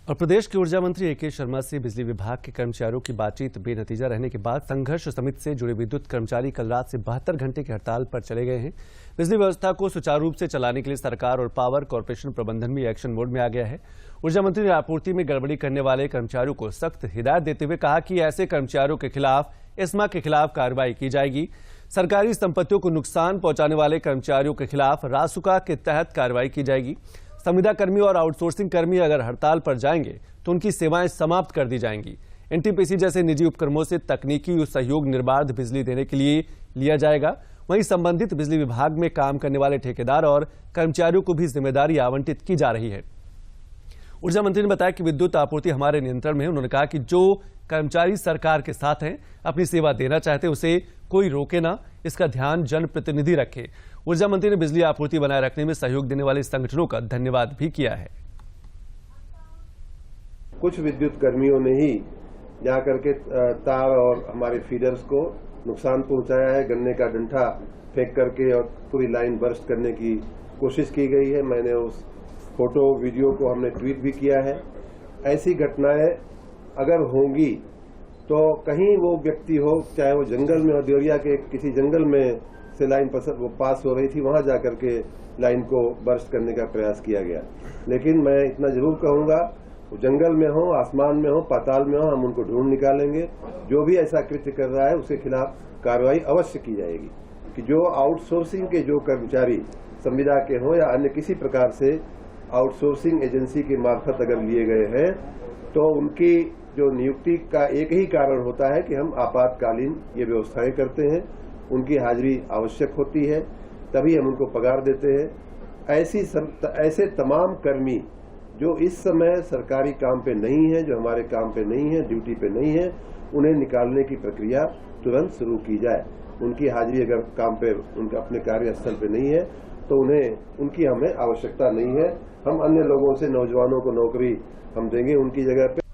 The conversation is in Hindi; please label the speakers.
Speaker 1: और प्रदेश के ऊर्जा मंत्री ए.के. शर्मा से बिजली विभाग के कर्मचारियों की बातचीत बेनतीजा रहने के बाद संघर्ष समिति से जुड़े विद्युत कर्मचारी कल रात से 72 घंटे की हड़ताल पर चले गए हैं। बिजली व्यवस्था को सुचारू रूप से चलाने के लिए सरकार और पावर कॉर्पोरेशन प्रबंधन भी एक्शन मोड में आ गया है। ऊर्जा मंत्री ने आपूर्ति में गड़बड़ी करने वाले कर्मचारियों को सख्त हिदायत देते हुए कहा कि ऐसे कर्मचारियों के खिलाफ एस्मा के खिलाफ कार्रवाई की जाएगी। सरकारी संपत्तियों को नुकसान पहुंचाने वाले कर्मचारियों के खिलाफ रासुका के तहत कार्रवाई की जाएगी। संविदा कर्मी और आउटसोर्सिंग कर्मी अगर हड़ताल पर जाएंगे तो उनकी सेवाएं समाप्त कर दी जाएंगी। एनटीपीसी जैसे निजी उपक्रमों से तकनीकी सहयोग निर्बाध बिजली देने के लिए लिया जाएगा। वहीं संबंधित बिजली विभाग में काम करने वाले ठेकेदार और कर्मचारियों को भी जिम्मेदारी आवंटित की जा रही है। ऊर्जा मंत्री ने बताया कि विद्युत आपूर्ति हमारे नियंत्रण में है। उन्होंने कहा कि जो कर्मचारी सरकार के साथ हैं, अपनी सेवा देना चाहते हैं, उसे कोई रोके ना, इसका ध्यान जनप्रतिनिधि रखे। ऊर्जा मंत्री ने बिजली आपूर्ति बनाए रखने में सहयोग देने वाले संगठनों का धन्यवाद भी किया है।
Speaker 2: कुछ विद्युत कर्मियों ने ही जाकर के तार और हमारे फीडर्स को नुकसान पहुंचाया है। गन्ने का डंठा फेंक करके और पूरी लाइन बर्स्ट करने की कोशिश की गई है। मैंने उस फोटो वीडियो को हमने ट्वीट भी किया है। ऐसी घटनाएं अगर होंगी तो कहीं वो व्यक्ति हो, चाहे वो जंगल में हो, देवरिया के किसी जंगल में से लाइन पास हो रही थी, वहां जाकर के लाइन को बर्स्ट करने का प्रयास किया गया। लेकिन मैं इतना जरूर कहूंगा, जंगल में हो, आसमान में हो, पाताल में हो, हम उनको ढूंढ निकालेंगे। जो भी ऐसा कृत्य कर रहा है उसके खिलाफ कार्रवाई अवश्य की जाएगी। कि जो आउटसोर्सिंग के जो कर्मचारी संविदा के हों या अन्य किसी प्रकार से आउटसोर्सिंग एजेंसी के मार्फत अगर लिए गए हैं तो उनकी जो नियुक्ति का एक ही कारण होता है कि हम आपातकालीन ये व्यवस्थाएं करते हैं। उनकी हाजिरी आवश्यक होती है, तभी हम उनको पगार देते हैं। ऐसे तमाम कर्मी जो इस समय सरकारी काम पे नहीं है, जो हमारे काम पे नहीं है, ड्यूटी पे नहीं है, उन्हें निकालने की प्रक्रिया तुरंत शुरू की जाए। उनकी हाजिरी अगर काम पे, उनका अपने कार्यस्थल पे नहीं है तो उनकी हमें आवश्यकता नहीं है। हम अन्य लोगों से, नौजवानों को नौकरी हम देंगे उनकी जगह पे।